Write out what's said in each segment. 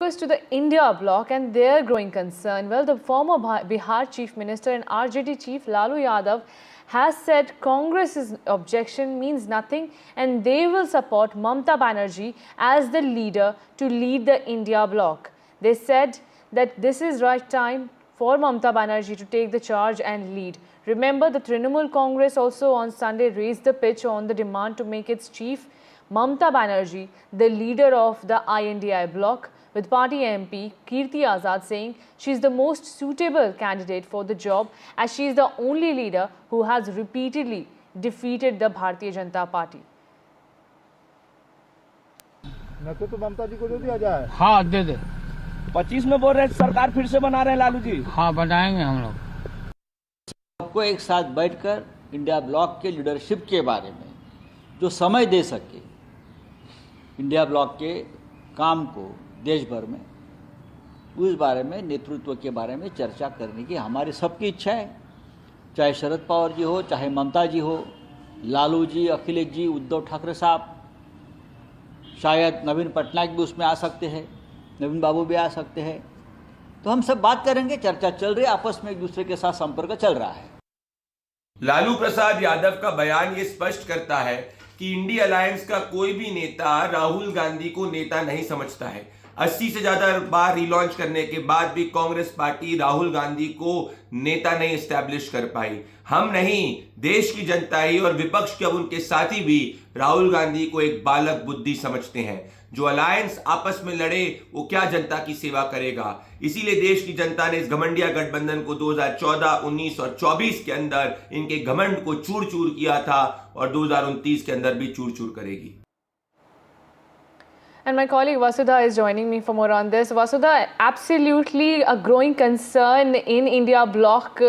Focus to the India bloc and their growing concern. Well, the former Bihar Chief Minister and RJD Chief Lalu Yadav has said Congress's objection means nothing and they will support Mamata Banerjee as the leader to lead the India bloc. They said that this is right time for Mamata Banerjee to take the charge and lead. Remember, the Trinamool Congress also on Sunday raised the pitch on the demand to make its chief Mamata Banerjee the leader of the INDI bloc, with party MP Kirti Azad saying she is the most suitable candidate for the job as she is the only leader who has repeatedly defeated the Bharatiya Janata Party. तो ममता जी को दे दिया जाए। हाँ दे दे। 25 में बोल रहे हैं सरकार फिर से बना रहे हैं लालू जी। हाँ बनाएंगे हम लोग। सबको एक साथ बैठकर इंडिया ब्लॉक के लीडरशिप के बारे में जो समय दे सके, इंडिया ब्लॉक के काम को देश भर में, उस बारे में, नेतृत्व के बारे में चर्चा करने की हमारी सबकी इच्छा है। चाहे शरद पवार जी हो, चाहे ममता जी हो, लालू जी, अखिलेश जी, उद्धव ठाकरे साहब, शायद नवीन पटनायक भी उसमें आ सकते हैं, नवीन बाबू भी आ सकते हैं। तो हम सब बात करेंगे, चर्चा चल रही है, आपस में एक दूसरे के साथ संपर्क चल रहा है। लालू प्रसाद यादव का बयान ये स्पष्ट करता है कि इंडी अलायंस का कोई भी नेता राहुल गांधी को नेता नहीं समझता है। 80 से ज्यादा बार रिलॉन्च करने के बाद भी कांग्रेस पार्टी राहुल गांधी को नेता नहीं एस्टैब्लिश कर पाई। हम नहीं, देश की जनता ही और विपक्ष के अब उनके साथी भी राहुल गांधी को एक बालक बुद्धि समझते हैं। जो अलायंस आपस में लड़े वो क्या जनता की सेवा करेगा। इसीलिए देश की जनता ने इस घमंडिया गठबंधन को 2014, 19 और 24 के अंदर इनके घमंड को चूर चूर किया था और 2029 के अंदर भी चूर चूर करेगी। And my colleague Vasudha is joining me for more on this. Vasudha, absolutely a growing concern in India bloc.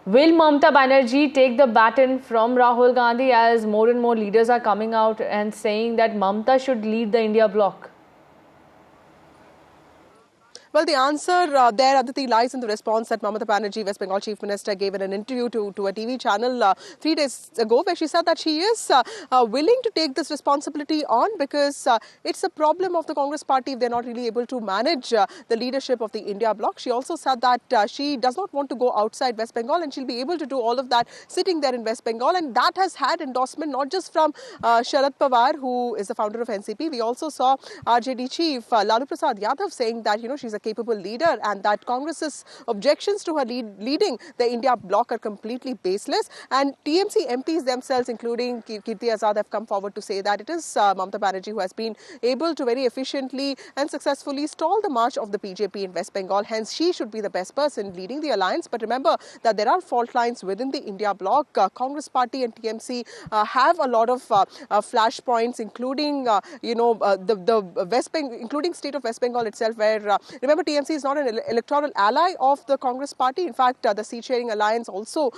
Will Mamata Banerjee take the baton from Rahul Gandhi as more and more leaders are coming out and saying that Mamata should lead the India bloc? Well, the answer there, Aditi, lies in the response that Mamata Banerjee, West Bengal Chief Minister, gave in an interview to a TV channel 3 days ago, where she said that she is willing to take this responsibility on because it's a problem of the Congress party if they're not really able to manage the leadership of the India bloc. She also said that she does not want to go outside West Bengal and she'll be able to do all of that sitting there in West Bengal. And that has had endorsement not just from Sharad Pawar, who is the founder of NCP. We also saw RJD Chief Lalu Prasad Yadav saying that, you know, she's a capable leader and that Congress's objections to her leading the India bloc are completely baseless. And TMC MPs themselves, including Kirti Azad, have come forward to say that it is Mamata Banerjee who has been able to very efficiently and successfully stall the march of the BJP in West Bengal. Hence, she should be the best person leading the alliance. But remember that there are fault lines within the India bloc. Congress party and TMC have a lot of flashpoints, including the West Bengal, including state of West Bengal itself, where remember TMC is not an electoral ally of the Congress party. In fact, the seat-sharing alliance also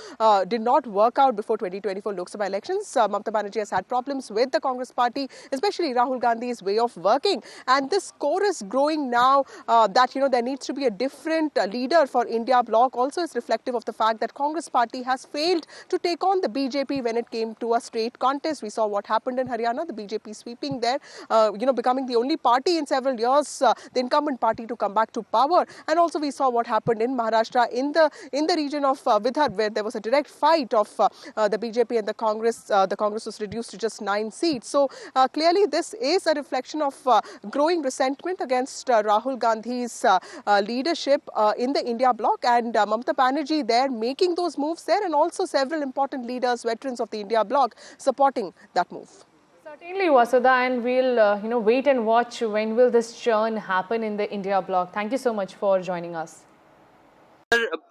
did not work out before 2024 Lok Sabha elections. Mamata Banerjee has had problems with the Congress party, especially Rahul Gandhi's way of working. And this core is growing now that, you know, there needs to be a different leader for India bloc. Also is reflective of the fact that Congress party has failed to take on the BJP when it came to a straight contest. We saw what happened in Haryana, the BJP sweeping there, becoming the only party in several years, the incumbent party to come back to power. And also we saw what happened in Maharashtra in the region of Vidarbha, where there was a direct fight of the BJP and the Congress. The Congress was reduced to just 9 seats. So clearly this is a reflection of growing resentment against Rahul Gandhi's leadership in the India bloc, and Mamata Banerjee there making those moves there, and also several important leaders, veterans of the India bloc, supporting that move. Certainly, Vasudha, and we'll wait and watch when will this churn happen in the India bloc. Thank you so much for joining us.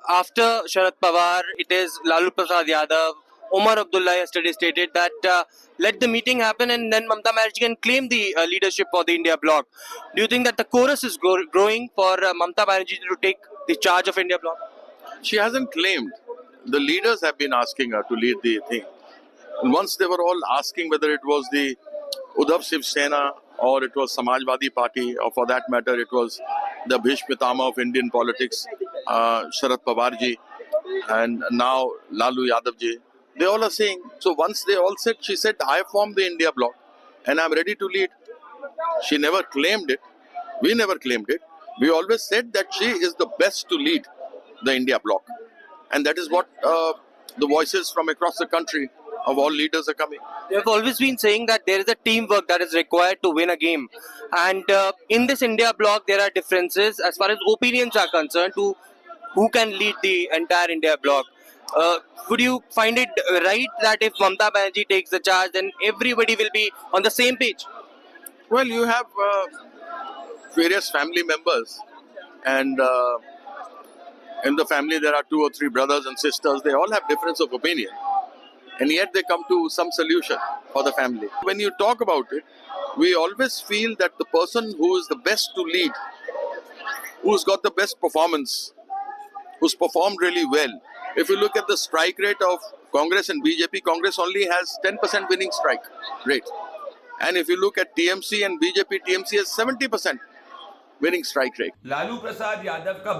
After Sharad Pawar, it is Lalu Prasad Yadav. Omar Abdullah yesterday stated that let the meeting happen and then Mamata Banerjee can claim the leadership for the India bloc. Do you think that the chorus is growing for Mamata Banerjee to take the charge of India bloc? She hasn't claimed. The leaders have been asking her to lead the thing. And once they were all asking whether it was the Uddhav Shiv Sena or it was Samajwadi Party, or for that matter it was the Bhishma Pitama of Indian politics, Sharad Pawar ji, and now Lalu Yadav ji. They all are saying, so once they all said, she said, I formed the India bloc and I'm ready to lead. She never claimed it. We never claimed it. We always said that she is the best to lead the India bloc. And that is what the voices from across the country of all leaders are coming. They have always been saying that there is a teamwork that is required to win a game. And in this India bloc, there are differences as far as opinions are concerned to who can lead the entire India bloc. Would you find it right that if Mamata Banerjee takes the charge, then everybody will be on the same page? Well, you have various family members, and in the family there are 2 or 3 brothers and sisters. They all have difference of opinion, and yet they come to some solution for the family. When you talk about it, we always feel that the person who is the best to lead, who's got the best performance, who's performed really well. If you look at the strike rate of Congress and BJP, Congress only has 10% winning strike rate. And if you look at TMC and BJP, TMC has 70% winning strike rate. Lalu Prasad Yadav का